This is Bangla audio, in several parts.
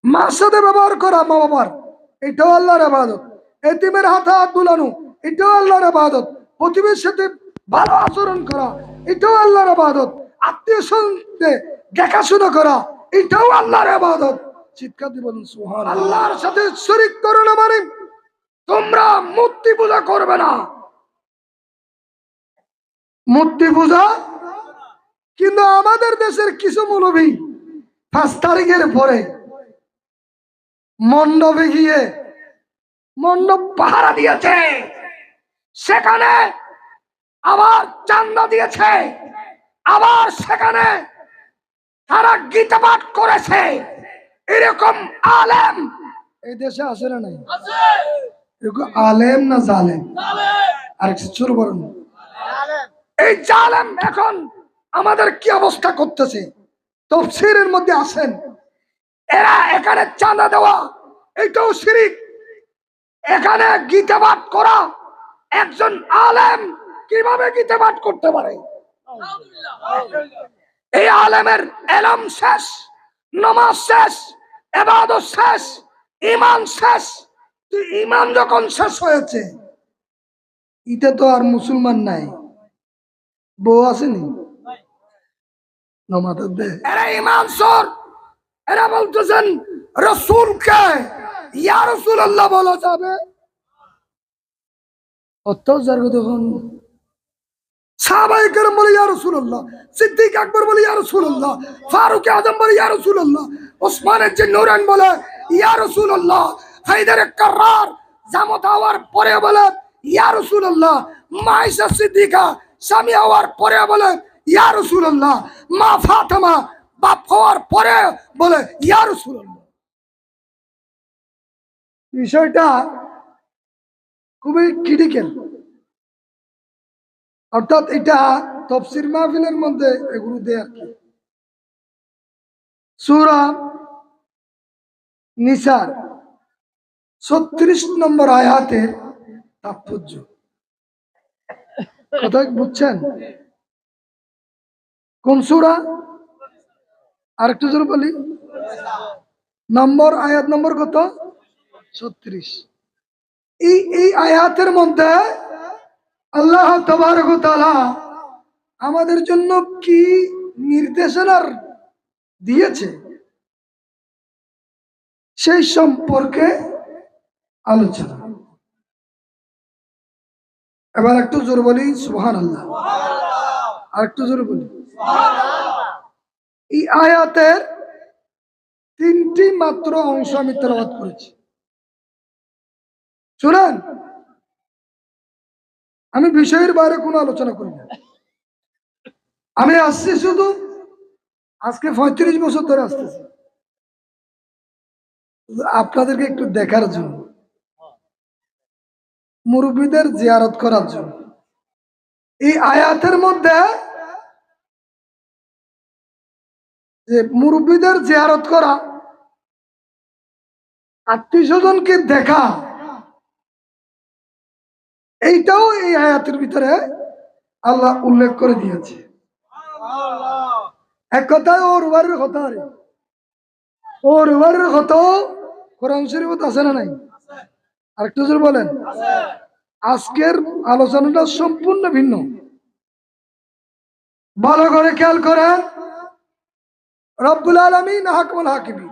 মার সাথে ব্যবহার করা মা বাবার, এটাও আল্লাহর ইবাদত। এতিমের হাতে হাত বুলানো, এটাও আল্লাহর ইবাদত। প্রতিবেশীর সাথে ভালো আচরণ করা, এটাও আল্লাহর ইবাদত। আত্মীয় স্বজনকে দেখাশোনা করা, এটাও আল্লাহর ইবাদত। চিৎকার দিয়ে বলুন সুবহানাল্লাহ। আল্লাহর সাথে শরীক করো না মানে তোমরা মূর্তি পূজা করবে না। মূর্তি পূজা, কিন্তু আমাদের দেশের কিছু মৌলবী 5 তারিখের পরে মণ্ডপে গিয়ে মণ্ডপ পাহারা দিয়েছে, সেখানে আবার চান্দা দিয়েছে, আবার সেখানে তারা গীতা পাঠ করেছে। এরকম আলেম এই দেশে আসে না নাই? এরকম আলেম না জালেম? আর কিছু শুরু করুন। এই জালেম এখন আমাদের কি অবস্থা করতেছে তফসিরের মধ্যে আসেন। এরা এখানে চাঁদা দেওয়া এটাও শিরিক। এখানে গীতা পাঠ করা, একজন আলেম কিভাবে গীতা পাঠ করতে পারে? এই আলেমের এলম শেষ, নামাজ শেষ, ইবাদত শেষ, ঈমান শেষ। ঈমান যখন শেষ হয়েছে, ইতে তো আর মুসলমান নাই, বউ আসেনি নমাজের দে। এরা ঈমান চোর। এরা বলতেছেন রাসূলকে ইয়া রাসূলুল্লাহ বলা যাবে। অত্যাচার দেখুন, সাহাবায়ে কেরাম বলে ইয়া রাসূলুল্লাহ, সিদ্দিক আকবর বলে ইয়া রাসূলুল্লাহ, ফারুক আযম বলে ইয়া রাসূলুল্লাহ, ওসমান ইবনে নূরান বলে ইয়া রাসূলুল্লাহ, হায়দার কাররার জামাত হওয়ার পরে বলে ইয়া রাসূলুল্লাহ, মা আয়েশা সিদ্দিকা স্বামী হওয়ার পরে বলে ইয়া রাসূলুল্লাহ, মা ফাতেমা বাপ হওয়ার পরে বলে ইয়া রাসূলুল্লাহ। বিষয়টা খুবই ক্রিটিক্যাল। অর্থাৎ এটা তাফসীর মাহফিলের মধ্যে এগুলো দেয় আর কি। সূরা নিসার 36 নম্বর আয়াতের তাৎপর্য কথা বুঝছেন? কোন সূরা? আরেকটু জোরে বলি, নম্বর আয়াত নম্বর কত? 36। এই আয়াতের মধ্যে আল্লাহ তাবারক ওয়া তাআলা আমাদের জন্য কি নির্দেশনা দিয়েছে সেই সম্পর্কে আলোচনা। এবার একটু জোরে বলি সুবহানাল্লাহ। আর একটু জোরে বলি সুবহানাল্লাহ। এই আয়াতের 3টি মাত্র অংশ আমি তেলাওয়াত করেছি, শুনেন। আমি বিষয়ের বাইরে কোনো আলোচনা করি না। আমি আসছি শুধু আজকে 35 বছর ধরে আসতেছি আপনাদেরকে একটু দেখার জন্য, মুরব্বীদের জিয়ারত করার জন্য। এই আয়াতের মধ্যে যে মুরব্বীদের জিয়ারত করা, আত্মীয় স্বজনকে দেখা, এইটাও এই আয়াতের ভিতরে আল্লাহ উল্লেখ করে দিয়েছে। এক কথায় ওর বাড়ির কথা, ওর বাড়ির কথা কোরআন শরীফত আছে না নাই? আরেকটু জোরে বলেন। আজকের আলোচনাটা সম্পূর্ণ ভিন্ন, ভালো করে খেয়াল করেন। রব্বুল আলামিন হাকমুল হাকিমিন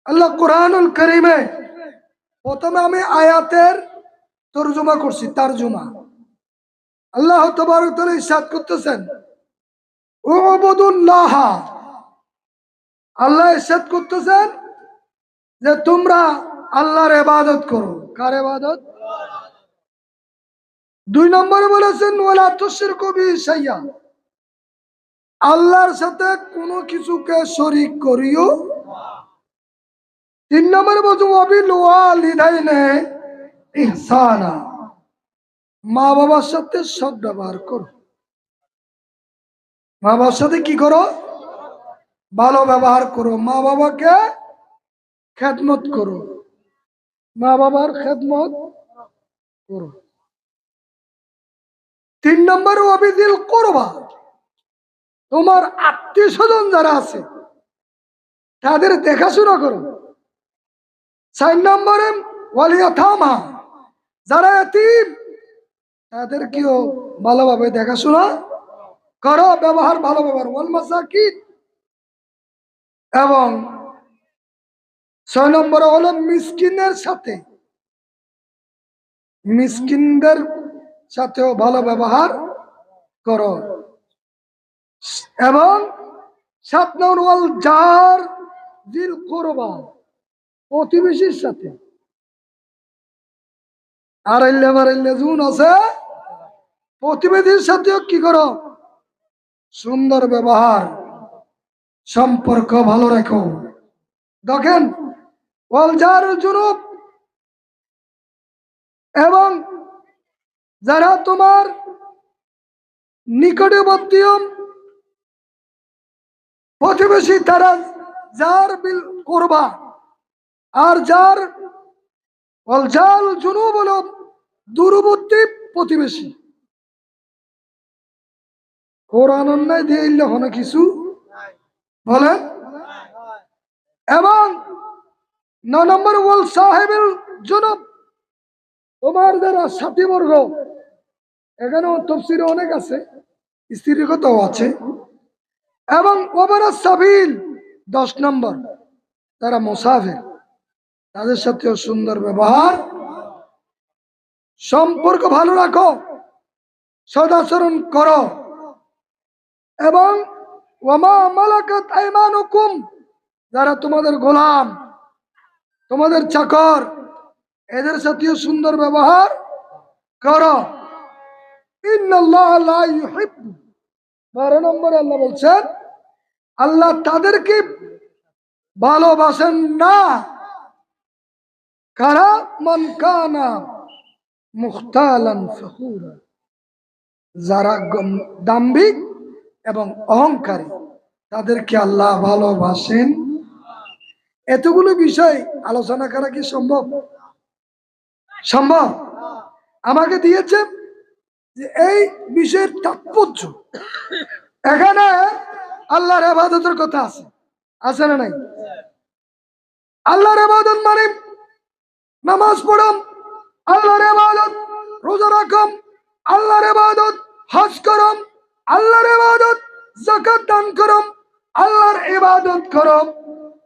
আল্লাহ কোরআনুল কারীমে প্রথমে আমি আয়াতের তরজমা করছি, তারজমা। আল্লাহ তাবারক ওয়া তাআলা ইরশাদ করতেছেন উবুদুল্লাহ। আল্লাহ ইরশাদ করতেছেন যে তোমরা আল্লাহর ইবাদত করো। কার ইবাদত? 2 নম্বরে বলেছেন ওয়ালা তুশরিকু বিহি শাইআ, আল্লাহর সাথে কোনো কিছুকে শরীক করিও। 3 নম্বরে বলছেন ওয়াবিল ওয়ালিদাইনি ইহসানা, মা বাবার সাথে সদ্ব্যবহার করো। মা বাবার সাথে কি করো? ভালো ব্যবহার করো। মা বাবাকে খেদমত করো, মা বাবার খেদমত করো। 3 নম্বর ওয়াবিদিল কুরবা, তোমার আত্মীয় স্বজন যারা আছে তাদের দেখাশোনা করো। 4 নম্বরে ওয়ালিয়াতামা, যারা এতিম তাদেরকেও ভালোভাবে দেখাশোনা করো, ব্যবহার ভালো ব্যবহার। ওয়াল মাসাকিন, এবং 6 নম্বরে হলো মিসকিনের সাথে, মিসকিনদের সাথেও ভালো ব্যবহার করো। এবং 7 নম্বর ওয়াল জার জিল কুরবা, প্রতিবেশীর সাথে। আর জুন আছে, প্রতিবেশীর সাথেও কি করো? সুন্দর ব্যবহার, সম্পর্ক ভালো রাখো। দেখেন, ওয়াল জার জুনুব, এবং যারা তোমার নিকটবর্তী প্রতিবেশী, তারা যার বিল করবা। আর যার ওয়াল জার জুনুব হলো দূরবর্তী প্রতিবেশী। কোরআন অন্যায় দিয়ে ইল্লে হনে কিছু বলেন। এবং 9 নম্বর ওয়াল সাহেবের জুনুব, তোমার যারা সাথীবর্গ, এখানেও তফসিরে অনেক আছে, স্ত্রীর কথাও আছে। এবং ওবারা সাবিল, 10 নম্বর তারা মুসাফির, তাদের সাথেও সুন্দর ব্যবহার, সম্পর্ক ভালো রাখো, সদাচরণ করো। এবং ওয়ামা মালাকাত আইমানুকুম, যারা তোমাদের গোলাম, তোমাদের চাকর, এদের সাথেও সুন্দর ব্যবহার করো। ইন্নাল্লাহ লা ইউহিব্বু, 12 নম্বরে আল্লাহ বলছেন, আল্লাহ তাদেরকে ভালোবাসেন না, কারা? মান কানা মুখতালান ফখুরা, যারা দাম্ভিক এবং অহংকারী, তাদেরকে আল্লাহ ভালোবাসেন। এতগুলো বিষয় আলোচনা করা কি সম্ভব? সম্ভব? আমাকে দিয়েছে যে এই বিষয়ের তাৎপর্য, এখানে আল্লাহর ইবাদতের কথা আছে, আছে না নাই? আল্লাহর ইবাদত মানে নামাজ পড়ম, আল্লাহর ইবাদত রোজা রাখম, আল্লাহর ইবাদত হজ করম, আল্লাহর ইবাদত যাকাত দান করম, আল্লাহর ইবাদত করম,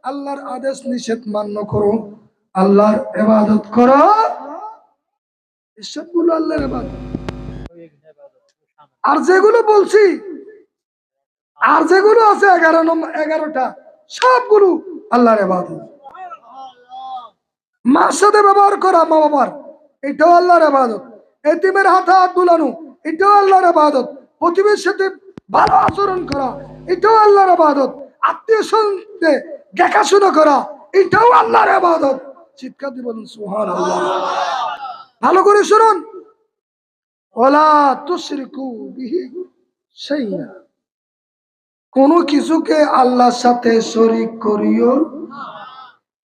আল্লাহর আদেশ নিষেধ মান্য করো, আল্লাহর ইবাদত করো। এসবগুলো আল্লাহর ইবাদত। আর যেগুলো বলছি, আর যেগুলো আছে 11টা, সবগুলো আল্লাহর ইবাদত। মার সাথে ব্যবহার করা, মা বাবার, এটাও আল্লাহর ইবাদত। এতিমের হাতে হাত বুলানো, এটাও আল্লাহর ইবাদত। প্রতিবেশীর সাথে ভালো আচরণ করা, এটাও আল্লাহর ইবাদত। আত্মীয় স্বজনকে দেখাশোনা করা, এটাও আল্লাহর ইবাদত। চিৎকার দিয়ে বলুন সুবহানাল্লাহ। ভালো করে শুনুন, ওয়ালা তুশরিকু বিহি শাইআ, কোন কিছুকে আল্লাহর সাথে শরীক করিও।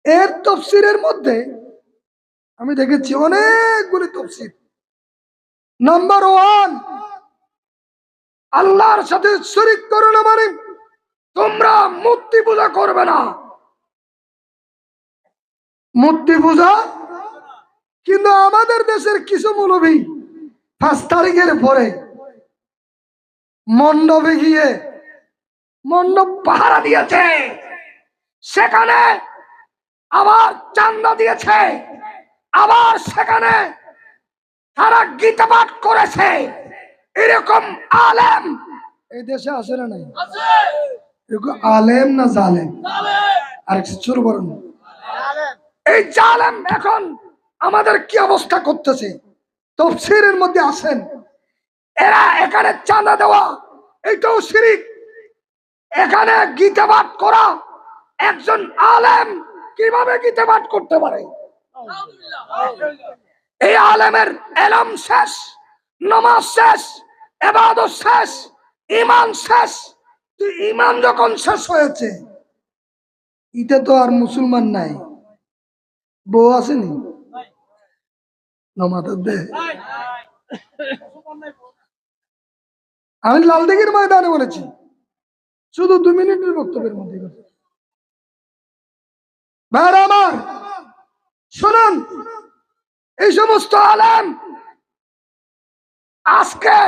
এর তাফসীরের মধ্যে আমি দেখেছি অনেকগুলি তাফসীর। নাম্বার 1, আল্লাহর সাথে শরীক করো না মানে তোমরা মূর্তি পূজা করবে না। মূর্তি পূজা, কিন্তু আমাদের দেশের কিছু মৌলবী 5 তারিখের পরে মণ্ডপে গিয়ে মণ্ডপ পাহারা দিয়েছে, সেখানে আবার চান্দা দিয়েছে, আবার সেখানে তারা গীতা পাঠ করেছে। এরকম আলেম এই দেশে আছে না নাই? এরকম আলেম না জালেম? আর কিছু শুরু করুন। এই জালেম এখন আমাদের কি অবস্থা করতেছে, তাফসীরের মধ্যে আসেন। এরা এখানে চাঁদা দেওয়া, এটাও শিরিক। এখানে গীতা পাঠ করা, একজন আলেম কিভাবে গীতা পাঠ করতে পারে? এই আলেমের ইলম শেষ, নামাজ শেষ, ইবাদত শেষ, ঈমান শেষ। ঈমান যখন শেষ হয়েছে, ইতে তো আর মুসলমান নাই। বউ আসেনি নামাজের দে। আমি লালদিঘির ময়দানে বলেছি, শুধু 2 মিনিটের বক্তব্যের মধ্যে। ভাইরা আমার, শুনুন, এই সমস্ত আলেম আজকে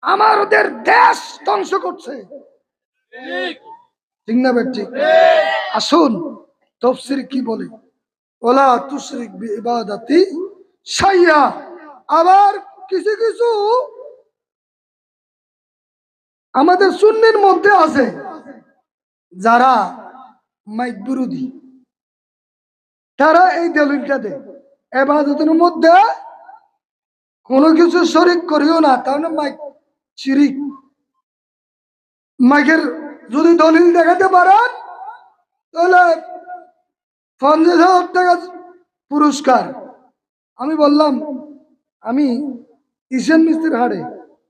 আমাদের দেশ ধ্বংস করছে, ঠিক না বেটি? আসুন তাফসীর কি বলে, ওলা তুশরিক বিইবাদাতি শাইয়া। আবার কিছু কিছু আমাদের সুন্নির মধ্যে আছে যারা মাইক বিরোধী, তারা এই দলিলটা দেয় ইবাদতের মধ্যে কোনো কিছু শরীক করিও না, তাহলে মাইক শিরিক। মাইকের যদি দলিল দেখাতে পারেন তাহলে 50,000 টাকা পুরস্কার। আমি বললাম, আমি ঈশান মিস্ত্রির হাড়ে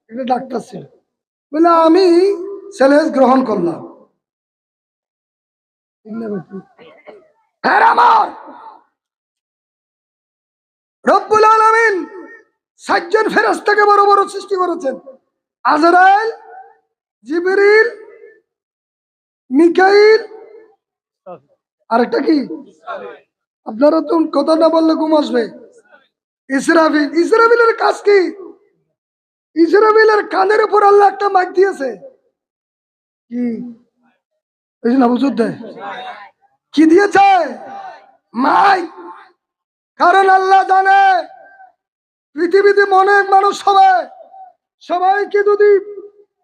একটা ডাক্তার ছিল, বলে আমি চ্যালেঞ্জ গ্রহণ করলাম। আমার রব্বুল আলামিন 7 জন ফেরেশতাকে বড় বড় সৃষ্টি করেছেন, আজরাইল, জিবরিল, মিকাইল, আরেকটা কি আপনারা তো কথা না বললে ঘুম আসবে, ইসরাফিল। ইসরাফিলের কাজ কি? ইসরাফিলের কানের উপর আল্লাহ একটা মাইক দিয়েছে, কি এই না বুঝতে কি দিয়েছে? মাইক। কারণ আল্লাহ জানে পৃথিবীতে অনেক মানুষ হবে, সবাইকে যদি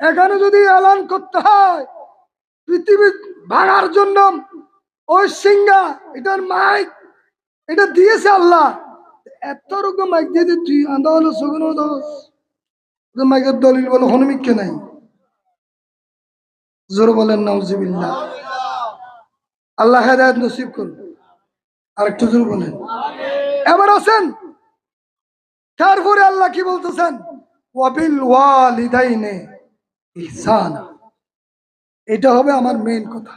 এখানে যদি এলান করতে হয় পৃথিবী ভাঙার জন্য, ওই সিঙ্গা এটার মাইক এটা দিয়েছে আল্লাহ। এত রকম মাইক দিয়ে তুই আন্দা হলো সগুন মাইকের দলিল বলো হনুমিককে নাই, জোর বলেন নাউজুবিল্লাহ। আল্লাহ হেদায়েত নসিব করুন। আর একটু জোর বলেন। এবার আছেন, তারপরে আল্লাহ কি বলতেছেন? ওয়াবিল ওয়ালিদাইনে ইহসানা। এটা হবে আমার মেইন কথা।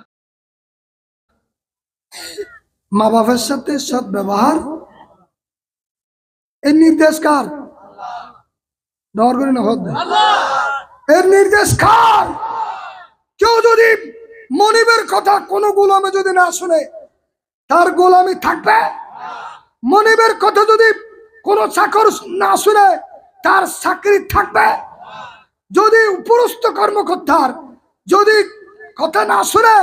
মা বাবার সাথে সৎ ব্যবহার, এর নির্দেশ কার? ডর করে না হদ, এর নির্দেশ কার? কেউ যদি মনিবের কথা কোনো গোলামে যদি না শুনে তার গোলামি থাকবে? মনিবের কথা যদি কোনো চাকর না শুনে তার চাকরি থাকবে? যদি উপরস্থ কর্মকর্তার যদি কথা না শুনে,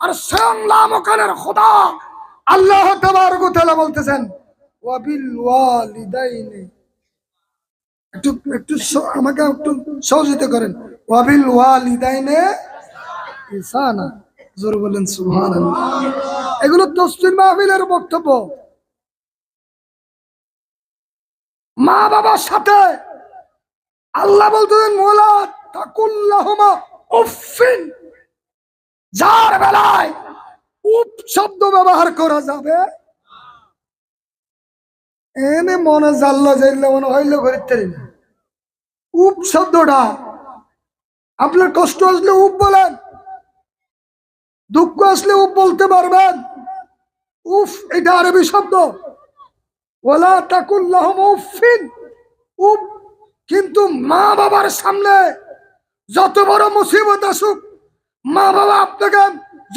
আর স্বয়ং লামকানের খোদা আল্লাহ তাবারক ওয়া তাআলা বলতেছেন ওয়াবিল ওয়ালিদাইনি, একটু একটু আমাকে একটু সহযোগিতা করেন, ওয়াবিল ওয়ালিদাইনি ইহসানা। জোর বলেন সুবহানাল্লাহ। এগুলো তাফসীর মাহফিলের বক্তব্য। মা বাবার সাথে আল্লাহ বলতেন ওয়ালা তাকুল্লাহুমা উফিন, যার বেলায় উপ শব্দ ব্যবহার করা যাবে এনে মনে জাল্লা যাইলে মনে হইলে করিতে না। উপ শব্দটা আপনার কষ্ট আসলে উপ বলেন, দুঃখ আসলে উপ বলতে পারবেন। উফ এটা আরবি শব্দ, ওয়ালা তাকুল্লাহুমা উফিন, উপ। কিন্তু মা বাবার সামনে যত বড় মুসিবত আসুক, মা বাবা আপনাকে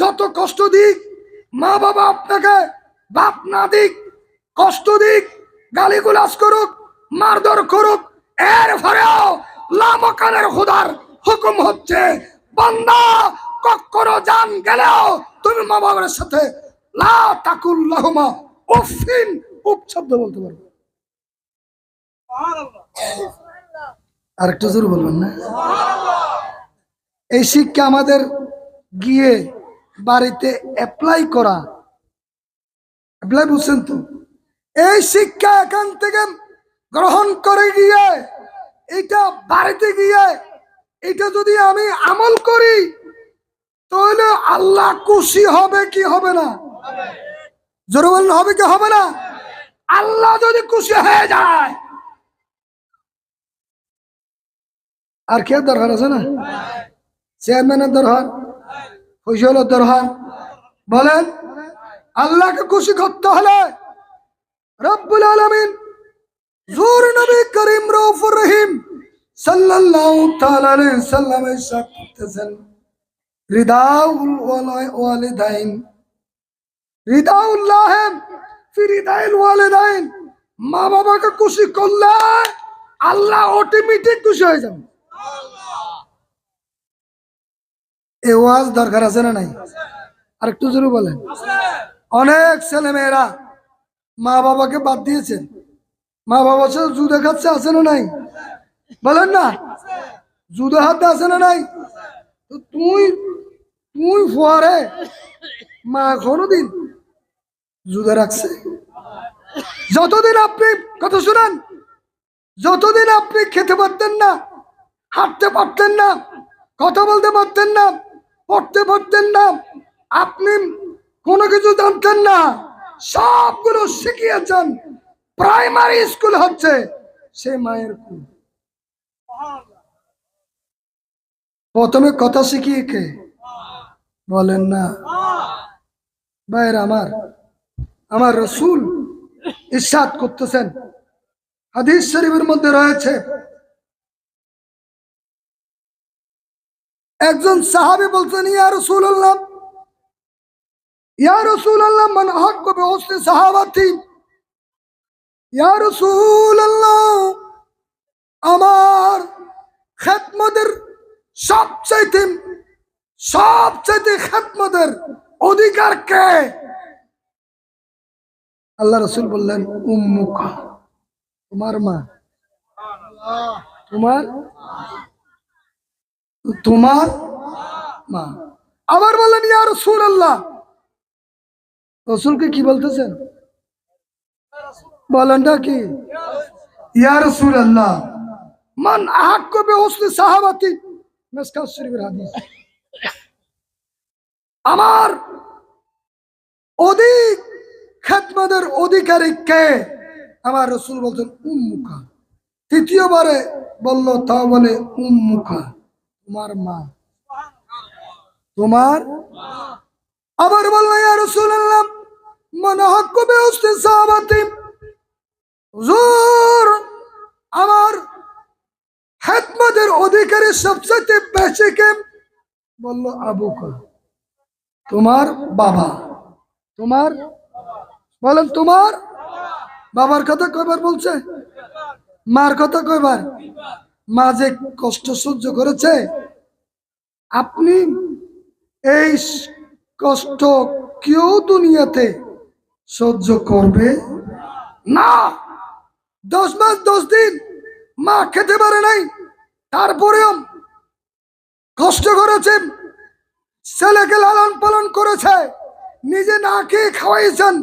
যত কষ্ট দিক, মা বাবা আপনাকে বাপ না দিক, কষ্ট দিক, গালিগুলাজ করুক, মারধর করুক, এরপরেও লামকানের খোদার হুকুম হচ্ছে বান্দা কখনো জান গেলেও তুমি মা বাবার সাথে লা তাকুল্লাহুমা উফিন, উপ শব্দ বলতে পারবে। আর একটু জোর বলবেন না? এই শিক্ষা আমাদের গিয়ে বাড়িতে অ্যাপ্লাই করা, অ্যাপ্লাই বুঝছেন তো? এই শিক্ষা এখান থেকে গ্রহণ করে গিয়ে এটা বাড়িতে গিয়ে এটা যদি আমি আমল করি তাহলে আল্লাহ খুশি হবে কি হবে না? জোরে বলেন হবে কি হবে না? আল্লাহ যদি খুশি হয়ে যায় আর কে দরকার আছে না? চেয়ারম্যানের দরকার, ফয়সালের দরকার। বলেন আল্লাহকে খুশি করতে হলে রব্বুল আলামিন জোর নবী করিম রউফুর রহিম সাল্লাল্লাহু তাআলা আলাইহি সাল্লাম ইরশাদ করতেছেন রিদাউল ওয়ালিদাইন, রিদাউল্লাহ ফিরিদাইল ওয়ালিদাইন, মা বাবাকে খুশি করলে আল্লাহ অটোমেটিক খুশি হয়ে যাবে। এ ওয়াজ দরকার আছে না নাই? আর একটু জোরে বলেন। অনেক ছেলে মেয়েরা মা বাবাকে বাদ দিয়েছেন, মা বাবার সাথে জুদে খাচ্ছে, আছে না নাই? বলেন না, জুদে হাতে আছে না নাই? তো তুই তুই ফুয়ারে মা কোনোদিন জুদে রাখছে? যতদিন আপনি কথা শুনেন, যতদিন আপনি খেতে পারতেন না, হাঁটতে পারতেন না, কথা বলতে পারতেন না, পড়তে পারতেন না, আপনি কোনো কিছু জানতেন না, সবগুলো শিখিয়েছেন প্রাইমারি স্কুল হচ্ছে সে মায়ের কুল। প্রথমে কথা শিখিয়ে কে? বলেন না ভাইরা আমার। আমার রাসূল ইরশাদ করতেছেন, হাদিস শরীফের মধ্যে রয়েছে, একজন সাহাবী বলছেন, ইয়া রাসূলুল্লাহ, ইয়া রাসূলুল্লাহ, মান আহাক্কু বিহুসনি সাহাবাতি, ইয়া রাসূলুল্লাহ, আমার খেদমতের সবচাইতে খেদমতের অধিকার কে? আল্লাহ রাসূল বললেন, উম্মুকা, তোমার মা। তোমার তোমার মা। আবার বললেন, ইয়া রাসূলুল্লাহ, রাসূলকে কি বলতেছেন? বলেনটা কি? ইয়া রাসূলুল্লাহ, মান আহাক্কু বিহুসনি সাহাবাতি, মিসকাত শরীফের হাদিস। আমার অধিক খেদমতের অধিকারী কে? আমার রাসূল বলছেন, উম্মুকা। তৃতীয়বারে বলল, তা বলে উম্মুকা, তোমার মা। তোমার। আবার বলল, ইয়া রাসূলুল্লাহ, মান আহাক্কু বিহুসনি সাহাবাতি, হুজুর, আমার খেদমতের অধিকারী সবচেয়ে বেশি কে? বলল, আবুকা, তোমার বাবা। তোমার। বলেন, তোমার বাবার কথা কয়বার বলছে? মার কথা কয়বার? মা যে কষ্ট সহ্য করেছে, আপনি এই কষ্ট কেউ দুনিয়াতে সহ্য করবে না। 10 মাস 10 দিন মা খেতে পারে নাই, তারপরেও কষ্ট করেছেন, ছেলেকে লালন পালন করেছে, নিজে না খেয়ে খাওয়াইছেন,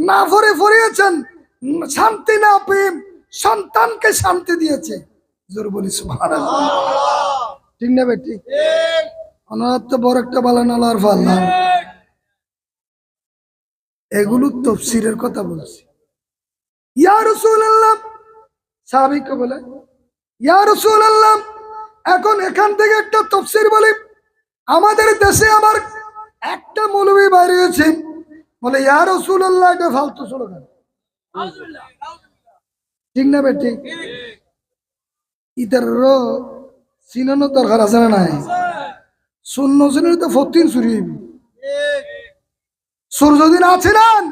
না ভরে ভরিয়েছেন, শান্তি না পেয়ে সন্তানকে শান্তি দিয়েছে। জোর বলি সুবহানাল্লাহ। ঠিক না বেটি? অনাথ তো বড় একটা বালান আর ফাল্লা। এগুলো তাফসীরের কথা বলছি। ইয়া রাসূলুল্লাহ, সাহাবীকে বলে, ইয়া রাসূলুল্লাহ, এখন এখান থেকে একটা তাফসীর বলি। আমাদের দেশে আমার একটা মৌলবী বাইরে হয়েছে, বলে, ইয়া রাসূলুল্লাহ, এটা ফালতু স্লোগান। ঠিক না বেটি? ইতার চিনানো দরকার আছে না নাই? শূন্য চিনি তো 14 চুরি হইবি। চোর যদি না ছিলেন,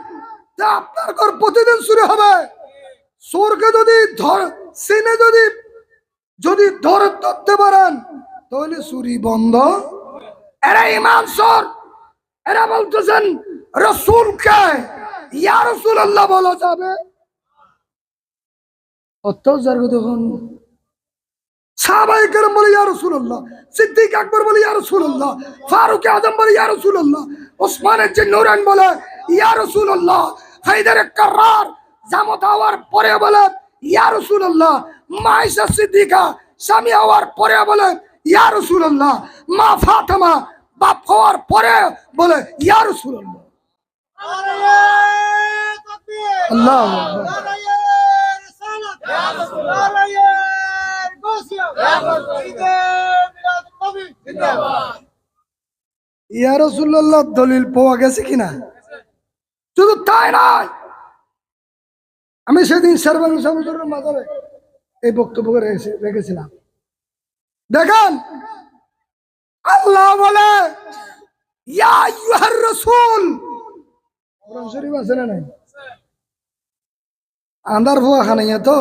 আপনার ঘর প্রতিদিন চুরি হবে। চোরকে যদি চিনে যদি ধরতে পারেন, তাহলে চুরি বন্ধ। এরা ইমান চোর, এরা বলতেছেন রাসূলকে ইয়া রাসূলুল্লাহ বলা যাবে? অত্যাচার দেখুন। সাহাবায়ে কেরাম বলে, ইয়া রাসূলুল্লাহ, সিদ্দিক আকবর বলে, ইয়া রাসূলুল্লাহ, ফারুক আযম বলে, ইয়া রাসূলুল্লাহ, ওসমান ইবনে নূরান বলে, ইয়া রাসূলুল্লাহ, হায়দার কাররার জামাত হওয়ার পরে বলে, ইয়া রাসূলুল্লাহ, মা আয়েশা সিদ্দিকা স্বামী হওয়ার পরে বলে, ইয়া রাসূলুল্লাহ, মা ফাতেমা বাপ হওয়ার পরে বলে, ইয়া রাসূলুল্লাহ। আল্লাহু আকবার। ইয়া রাসূলুল্লাহ দলিল পাওয়া গেছে কিনা? শুধু তাই নয়, আমি সেদিন শেরবাংলা সমুদ্রের মাঝে এই বক্তব্য রেখেছিলাম। দেখেন, আল্লাহ বলে, ইয়া আইয়ুহার রাসূল, কোরআন শরীফ আছে না নাই? আন্দার ভুয়া খানাইয়া তো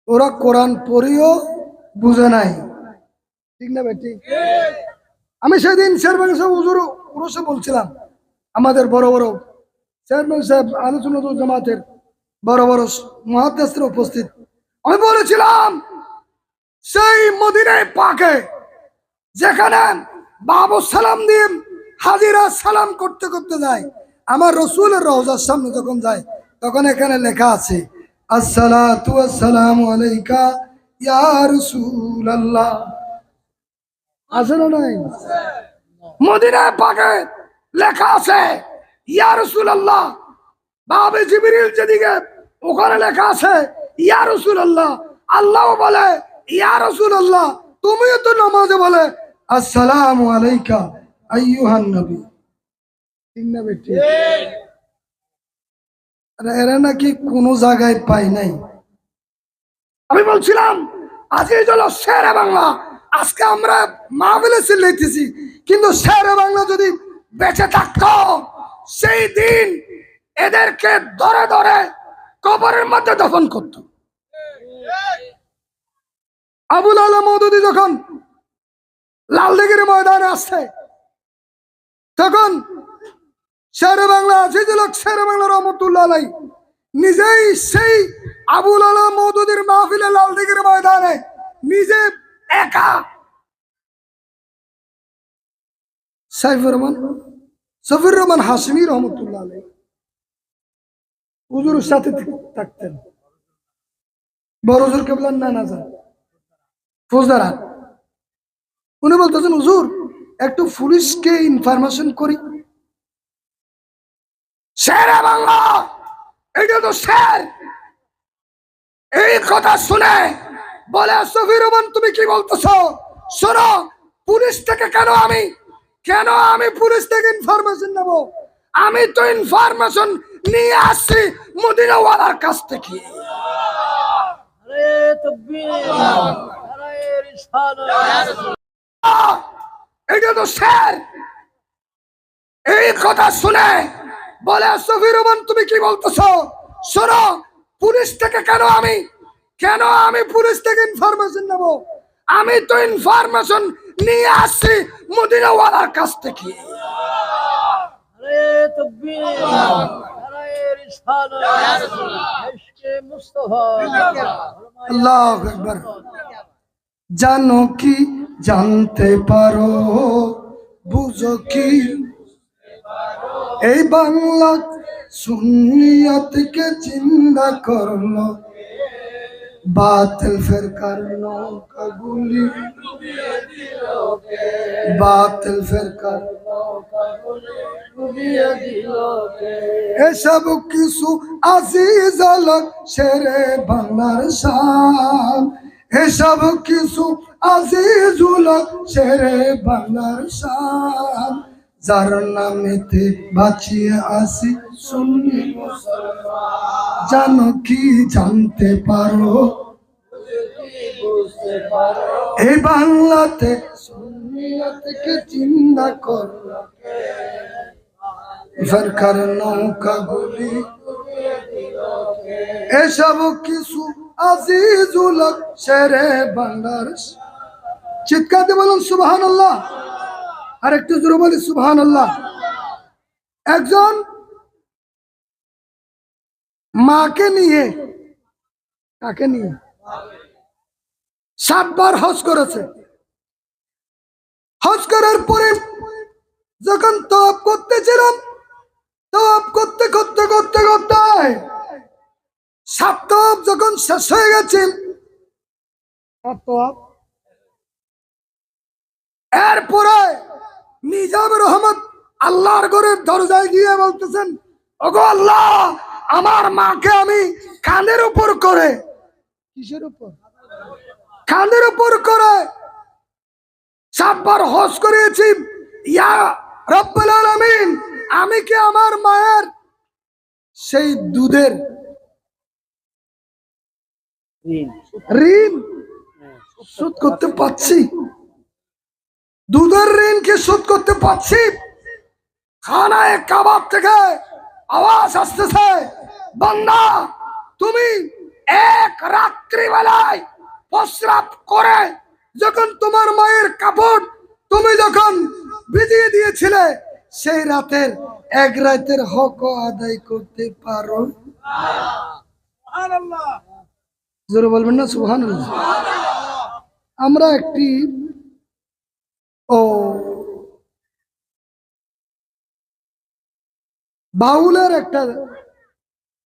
ওরা কোরআন পড়িও বুঝে নাই, ঠিক না ভাই? ঠিক। আমি সেদিন চেয়ারম্যান সাহেব হুজুর উরসে বলছিলাম, আমাদের বড় বড় চেয়ারম্যান সাহেব আলোচনা জামাতের বড় বড় মুহাদ্দিসরা উপস্থিত। আমি বলেছিলাম সেই মদিনায় পাকে যেখানে বাবু সালাম দিয়ে হাজিরা সালাম করতে করতে যায়, আমার রসুলের রওজার সামনে যখন যায় তখন এখানে লেখা আছে আসসালাতু ওয়াসসালামু আলাইকা ইয়া রাসূলুল্লাহ। আছে না নাই? মদিনায় পাকে লেখা আছে ইয়া রাসূলুল্লাহ। বাবে জিবরিল যেদিকে ওখানে লেখা আছে ইয়া রাসূলুল্লাহ। আল্লাহ বলে ইয়া রাসূলুল্লাহ, তুমিও তো নামাজে বলে আসসালামু আলাইকা আইয়ুহান নবী। ঠিক না বেটি? এরা নাকি কোনো জায়গায় পাই নাই। আমি বলছিলাম আজকে হলো শেরে বাংলা, আজকে আমরা মাহফিলে চিল্লাইতেছি, কিন্তু শেরে বাংলা যদি বেঁচে থাকতো সেই দিন এদেরকে ধরে ধরে কবরের মধ্যে দফন করত। আবুল আলা মওদুদী যখন লালদিঘির ময়দানে আসছে তখন শেরে বাংলা আজিজুল হক শেরে বাংলা রহমতুল্লাহ আলাই নিজেই সেই আবুল আলা মওদুদীর মাহফিলে লালদিঘির ময়দানে নিজে একা সফির রহমান হাশমি রহমতুল্লাহ আলাই হুজুরের সাথে থাকতেন। বড় হুজুর কেবলার নানা যান ফৌজদারা, উনি বলতেছেন হুজুর একটু পুলিশকে ইনফরমেশন করি। শেরে বাংলা এটা তো শের। এই কথা শুনে বলে সফির রহমান তুমি কি বলতেছো? শোনো, পুলিশ থেকে কেন আমি পুলিশ থেকে ইনফরমেশন নেব? আমি তো ইনফরমেশন নিয়ে আসছি মদিনাওয়ালার কাছ থেকে। এটা তো শের। এই কথা শুনে বলে সফির রহমান তুমি কি বলতেছো? শোনো, পুলিশ থেকে কেন আমি পুলিশ থেকে ইনফরমেশন নেব? আমি তো ইনফরমেশন নিয়ে আসছি মদিনাওয়ালার কাছ থেকে। আল্লাহু আকবার। জানো কি জানতে পারো, বুঝো কি এই বাংলা সুন্নিয়তকে জিন্দা করলো বাতিল ফিরকার নৌকাগুলি, বাতিল ফিরকার এসব কিছু আজিজ আলক শেরে বাংলার শান, এসব কিছু আজিজুল শেরে বাংলার শান, যার নামেতে বাঁচিয়ে আসি সুন্নি মুসলমান। জানো কি জানতে পারো, এই বাংলাতে সুন্নিয়তকে জিন্দা করলো সরকার নৌকাগুলি, এসব কিছু আজিজুল শেরে বাংলার। চিৎকার দিয়ে বলুন সুবহানাল্লাহ। আর একটু জোরে বলি সুবহানাল্লাহ। একজন মাকে নিয়ে, কাকে নিয়ে 7 বার হজ করেছে। হজ করার পরে যখন তওয়াফ করতেছিলাম, তওয়াফ করতে করতে করতে করতে 7 তওয়াফ যখন শেষ হয়ে গেছে, এরপরে নিজাম রহমত আল্লাহর ঘরের দরজায় গিয়ে বলতেছেন, ওগো আল্লাহ, আমার মাকে আমি কাঁধের উপর করে, কিসের উপর? কাঁধের উপর করে 7 বার হজ করেছি। ইয়া রব্বুল আলামিন, আমি কি আমার মায়ের সেই দুধের ঋণ শোধ করতে পারছি? দুধের ঋণ কি শোধ করতে পারছি? খানায় কাবাব থেকে আওয়াজ আসতেছে, বান্দা তুমি এক রাত্রিবেলায় প্রস্রাব করে যখন তোমার মায়ের কাপড় তুমি যখন ভিজিয়ে দিয়েছিলে, সেই রাতের এক রাতের হক আদায় করতে পারো? জোরে বলবেন না সুবহানাল্লাহ। আমরা একটি বাউলের একটা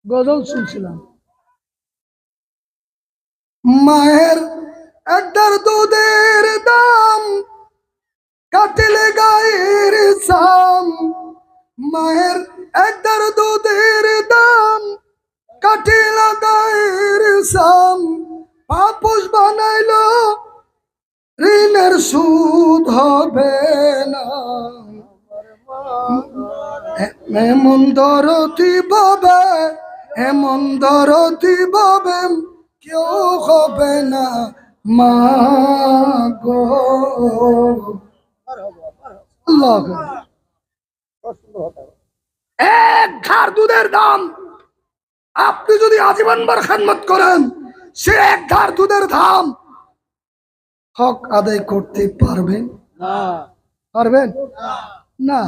গজল শুনছিলাম। মায়ের একটার দুধের দাম কাটিলে গায়ের সাম, মায়ের একটার দুধের দাম কাটিলে গায়ের সাম, পাপুষ বানাইলো ঋণের সুদ হবে না। এমন দরদি ভাবে, এমন দরদি ভাবে কেউ হবে না মা গো। এক ঘাড় দুধের দাম আপনি যদি আজীবনভর খেদমত করেন, সে এক ঘাড় দুধের দাম হক আদায় করতে পারবেন? পারবেন না।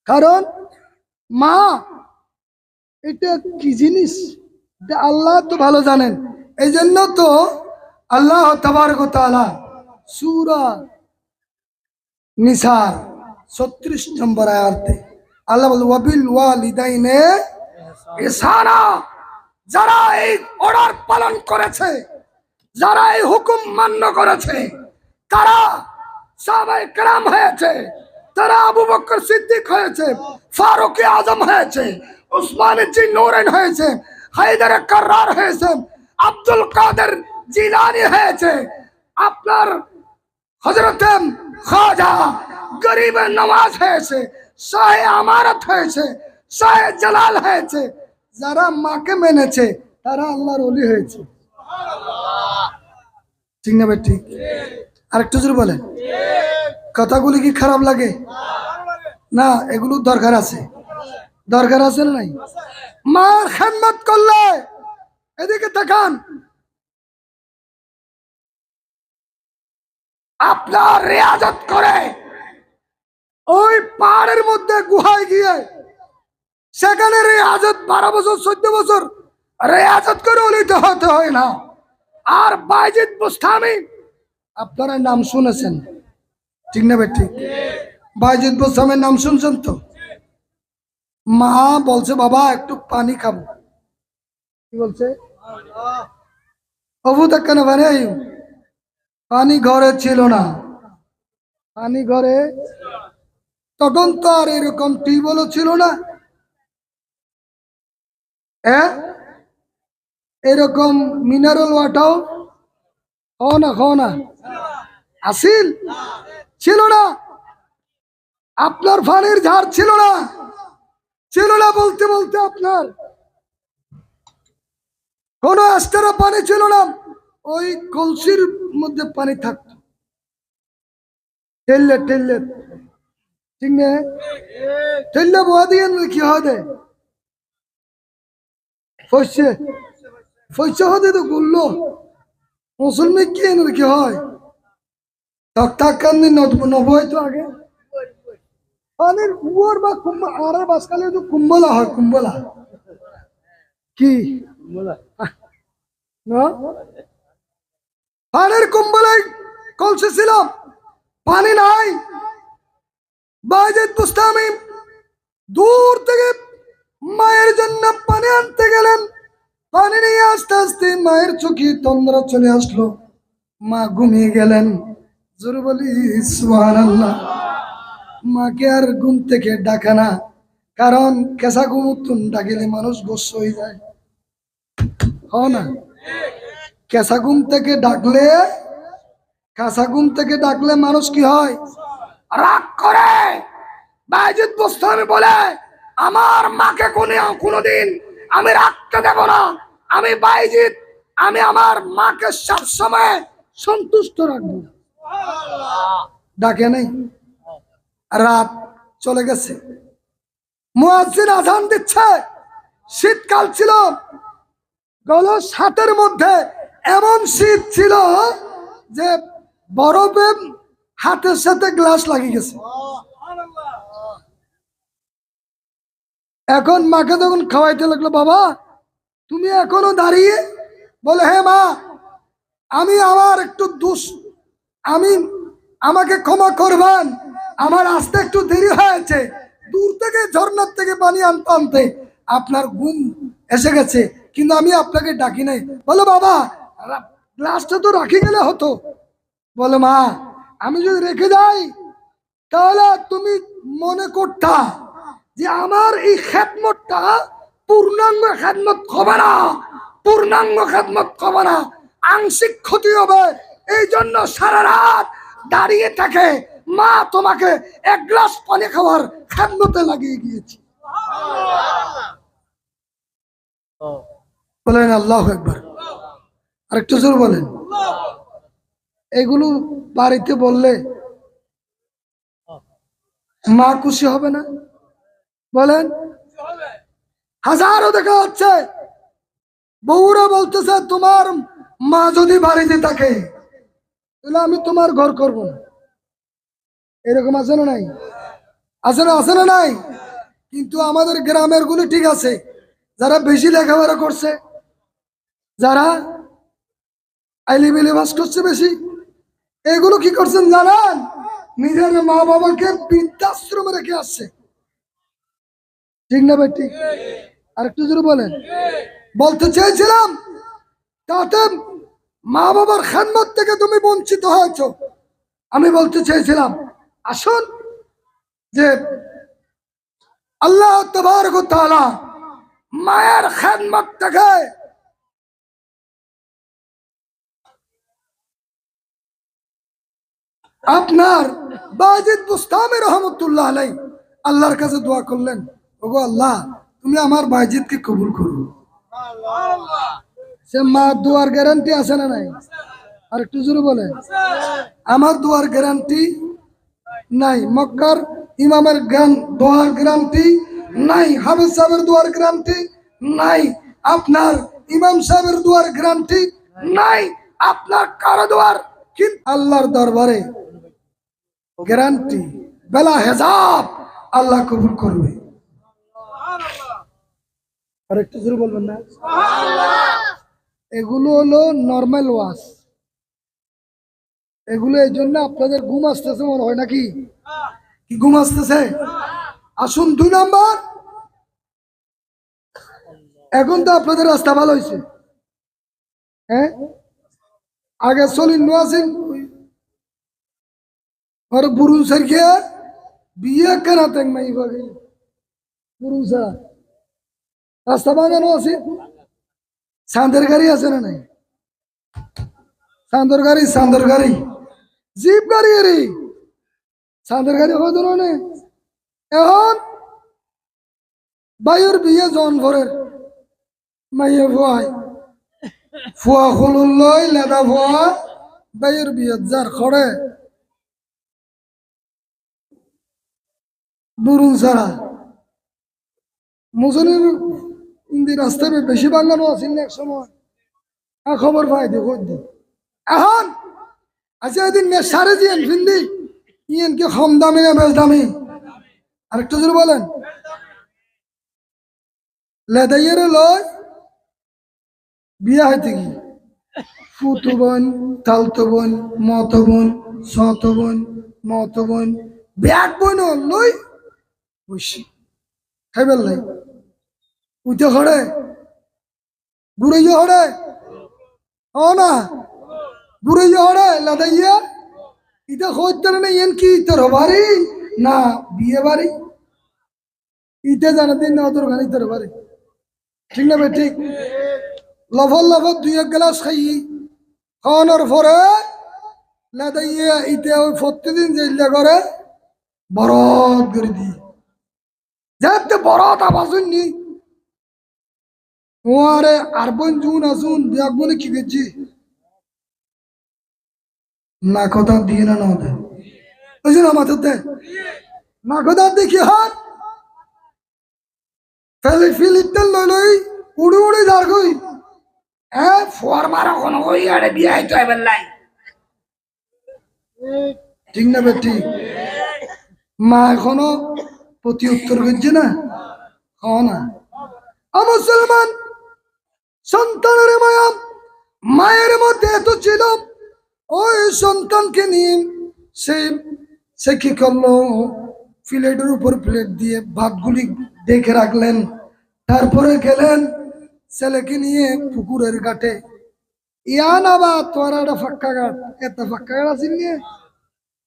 কারণ মা এটা কি জিনিস আল্লাহ তো ভালো জানেন। এই জন্য তো আল্লাহ তাবারক ওয়া তাআলা সূরা নিসার 36 নম্বর আয়াতে আল্লাহ বলে ওয়াবিল ওয়ালিদাইনে ইহসানা। যারা এই অর্ডার পালন করেছে, যারা এই হুকুম মান্য করেছে, তারা সাহাবায়ে কেরাম হয়েছে, তারা আবু বকর সিদ্দিক হয়েছে, ফারুক আজম হয়েছে, উসমান নূরাইন হয়েছে, হায়দার কাররার হয়েছে, আব্দুল কাদের জিলানী হয়েছে, আপনার হযরত খাজা গরিব নওয়াজ হয়েছে, শাহে আমারত হয়েছে, শাহে জালাল হয়েছে। যারা মাকে মেনেছে তারা আল্লাহর ওলি হয়েছে। ঠিক না ভাই? ঠিক। আরেকটু জোরে বলেন। কথাগুলি কি খারাপ লাগে? না, এগুলো দরকার আছে। দরকার আছে না নাই? মার খেদমত করলে এদিকে তাকান, আপনার রিয়াজত করে ওই পাহাড়ের মধ্যে গুহায় গিয়ে সেখানে রিয়াজত 12 বছর 14 বছর রিয়াজত করে ওলিতে হতে হয় না। আর বাইজিদ বুস্তামি আপনারা নাম শুনেছেন, ঠিক না ভাই? ঠিক। বাইজিদ বুস্তামির নাম শুনছেন তো? মা বলছে বাবা একটু পানি খাবো। কি বলছে? অবু তাকানে বানাই পানি ঘরে ছিল না। পানি ঘরে তখন তো আর এরকম টিউবওয়েলও ছিল না, এরকম মিনারেল ওয়াটার খাও না আসিল ছিল না। আপনার পানির ঝাড় ছিল না, ছিল না বলতে বলতে আপনার কোন আস্তারা পানি ছিল না। ওই কলসির মধ্যে পানি থাকতো ঠেললে ঠেললে, ঠিক না? ঠেললে বয়া দিয়ে কি হয়? ফসছে ফসছে হতে তো গুললো মুসলমান কি এনে কি হয়? টকটাক কান্দি নবয় তো আগে পানির কুয়ার বা আর বাসকালে তো কুম্বলা হয়। কুম্বলা কি পানির কুম্বলাই কলসে ছিল, পানি নাই। বাইজিদ বুস্তামি দূর থেকে মায়ের জন্য পানি আনতে গেলেন। পানি নিয়ে আস্তে আস্তে মায়ের চোখে তন্দ্রা চলে আসলো, মা ঘুমিয়ে গেলেন। জোরে বলি সুবহানাল্লাহ। মাকে আর ঘুম থেকে ডাকে না, কারণ কেঁচা ঘুম ডাকিলে মানুষ গোস্ব হয়ে যায়। না, কেঁচা ঘুম থেকে ডাকলে, কাঁচা ঘুম থেকে ডাকলে মানুষ কি হয়? রাগ করে। বাইজিদ বুস্তামি বলে আমার মাকে কোনোদিন আমি রাখতে দেব না। আমি বাইজিদ, আমি আমার মাকে সবসময় সন্তুষ্ট রাখবো। ডাকে নাই। রাত চলে গেছে, মুয়াজ্জিন আজান দিচ্ছে। শীতকাল ছিল, গেল 7-এর মধ্যে এমন শীত ছিল যে বরফে হাতের সাথে গ্লাস লাগিয়ে গেছে। এখন মাকে যখন খাওয়াইতে লাগলো, বাবা তুমি এখনো দাঁড়িয়ে? বলে হ্যাঁ মা, আমি আমার একটু আমি আমাকে ক্ষমা করবেন, আমার আসতে একটু দেরি হয়েছে, দূর থেকে ঝর্ণার থেকে পানি আনতে আনতে আপনার ঘুম এসে গেছে, কিন্তু আমি আপনাকে ডাকি নাই। বলে বাবা গ্লাসটা তো রাখি গেলে হতো। বলে মা আমি যদি রেখে যাই তাহলে তুমি মনে করতা যে আমার এই খেদমতটা পূর্ণাঙ্গ খেদমত হবে না, পূর্ণাঙ্গ খেদমত হবে না, আংশিক ক্ষতি হবে। এই জন্য সারা রাত দাঁড়িয়ে থাকে মা তোমাকে এক গ্লাস পানি খাওয়ার খেদমতে লাগিয়ে গিয়েছি। বলেন আল্লাহু আকবার। আরেকটু জোর বলেন। এগুলো বাড়িতে বললে মা খুশি হবে না? বলেন। হাজারো দেখা হচ্ছে বউরা বলতেছে তোমার মা যদি বাড়িতে থাকে তাহলে আমি তোমার ঘর করব না। এরকম আছে না নাই? আছে না? আছে না নাই? কিন্তু আমাদের গ্রামের গুলো ঠিক আছে, যারা বেশি লেখাপড়া করছে, যারা আইলিবিলি বাস করছে বেশি, এগুলো কি করছেন জানেন? নিজের মা বাবাকে বৃদ্ধাশ্রমে রেখে আসছে। ঠিক না ভাই? ঠিক। আর একটু জোরে বলেন। বলতে চেয়েছিলাম তাতে মা বাবার খেদমত থেকে তুমি বঞ্চিত হয়েছ। আমি বলতে চেয়েছিলাম আসুন যে আল্লাহ তাবারক ওয়া তাআলা মায়ের খেদমত থেকে আপনার বাজিদ বুস্তামি রহমতুল্লাহ আলাই আল্লাহর কাছে দোয়া করলেন, ওগো আল্লাহ তুমি আমার বাজিদকে কবুল করো। সে মা দোয়ার গ্যারান্টি আছে না নাই? আর একটু জোরে বলেন। আমার দোয়ার গ্যারান্টি নাই, মক্কার ইমামের দোয়ার গ্যারান্টি নাই, হাফেজ সাহেবের দোয়ার গ্যারান্টি নাই, আপনার ইমাম সাহেবের দোয়ার গ্যারান্টি নাই, আপনার কারো দোয়ার কিন্তু আল্লাহর দরবারে গ্যারান্টি বেলা হেজাব আল্লাহ কবুল করবে। আর একটু জোরে বলবেন না? এগুলো হলো নর্মাল ওয়াজ। এগুলো এই জন্য আপনাদের ঘুম আসতেছে মনে হয় নাকি? কি ঘুম আসতেছে? আসুন 2 নাম্বার, এখন তো আপনাদের রাস্তা ভালো হয়েছে। হ্যাঁ আগে চলিন নোয়াছেন और बुरु सर के बिया करा तक मैं बगे बुरु सा रास्ता बागानो আছে, সান্দের গাড়ি আছে না নাই? সান্দের গাড়ি জিপ গাড়ি রে, সান্দের গাড়ি হয় ধরনে। এখন বাইর বিয়ে জন ঘরের মাইয়ে ভয় ফুয়া খুলুল লই লেদা ফুয়া বাইর বিয়ে যার খড়ে বুরুন সারা মুসলিম ইন্দি রাস্তায় বেশি বাঙানো আছিল না এক সময়। খবর পাই দি এখন আচ্ছা এদিন সারে দিয়েন ফিন্দি ইয়েন কি কম দামি না বেশ দামি? আরেকটু জোরে বলেন। লেদাইয়ের লয় বিয়া হইতে কি ফুতু বোন, তালতো বোন, মতো বোন, সত বোন, মতো বোন, ব্যাগ বোন লই বসি খাইবার লাই উঠে খড়ে বুড়াইয়া হড়ে ও না বুড়াইয়া হড়ে লাদাইয়া ইটা হইতে না এন কি তোর বাড়ি না বিয়ে বাড়ি? ইটা জানা দিন না তোর গাড়ি তোর বাড়ি। ঠিক না ভাই? ঠিক। লফর 2-1 গ্লাস খাই খাওয়ানোর পরে লাদাইয়া ইটা ওই প্রতিদিন জেলা করে বরদ করে দি যাতে বরদ আওয়াজ নি ওরে আর বোন জুন আসুন ব্যাগ বলে কি গেছি না কথা দিয়ে না না দেয় ওই জন্য আমাদের দেয় না কথা দেখি হাত ফেলে ফিলিপটা লই লই উড়ে উড়ে যার গই হ্যাঁ ফোয়ার মারা কোনো ওই আরে বিয়ে তো এবার লাই ঠিক না বেটি মা এখনো প্রতি উত্তর করছে না হ না মুসলমান সন্তানের মায়া মায়ের মধ্যে এত ছিল ওই সন্তানকে নিয়ে সে সে কি করলো প্লেটের উপর প্লেট দিয়ে ভাতগুলি দেখে রাখলেন তারপরে গেলেন ছেলেকে নিয়ে পুকুরের ঘাটে ইয়া না বা তোর একটা ফাঁকা ঘাট এত ফাঁকা ঘাট আছে নিয়ে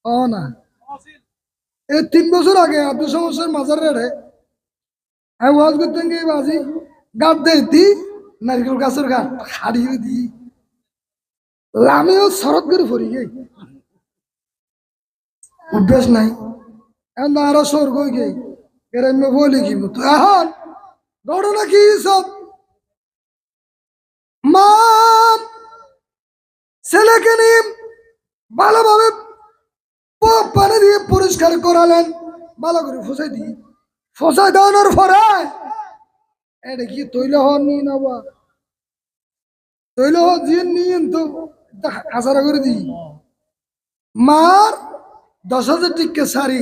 ও না এই 3 বছর আগে আব্দু সমস্যার মাজার রে আমি ওয়াজ করতেন গিয়ে বাজি গাছ দেয় দি নারকেল গাছের গাছ হারিয়ে দি আমিও শরৎ করে ফরি গে অভ্যাস নাই এখন আরো সর গই গে গ্রাম্য বলি কি তো এখন ঘটনা কি সব মা ছেলেকে নিয়ে ভালোভাবে পানি দিয়ে পরিষ্কার করালেন ভালো করে ফসাই দিই ফসাই দেওয়ানোর পরে এটা কি তৈল হওয়ার নিয়ে নেবা তৈল হওয়ার দিয়ে নিয়ে তো হাজারা করে দিই মার 10,000 টিকে সারি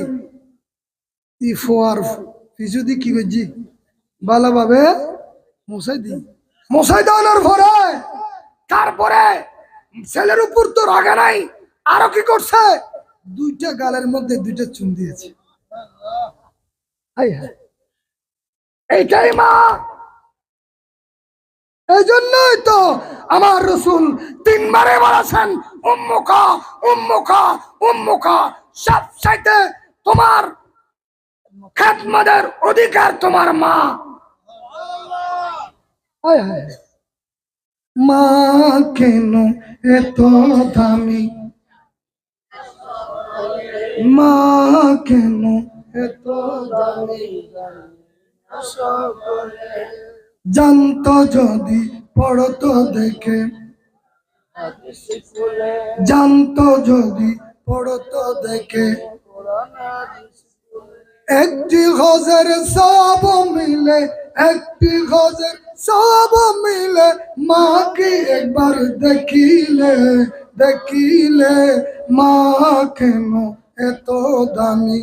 ই ফোয়ার পিছু দিয়ে কি করছি ভালোভাবে মশাই দেওয়ানোর পরে তারপরে ছেলের উপর তো রাগে নাই আরো কি করছে 2টা গালের মধ্যে 2টা চুন দিয়েছে এইটাই মা এই জন্যই তো আমার রসুল 3বারে বলেছেন উম্মুকা উম্মুকা উম্মুকা সব চাইতে তোমার খেদমতের অধিকার তোমার মা মা কেন এত দামি মা কেন এত দামি জানতো যদি পড়তো দেখে জানতো যদি পড়তো দেখে একটি গজের সব মিলে একটি গজের সব মিলে মাকে একবার দেখিলে দেখিলে মা কেন এত দামি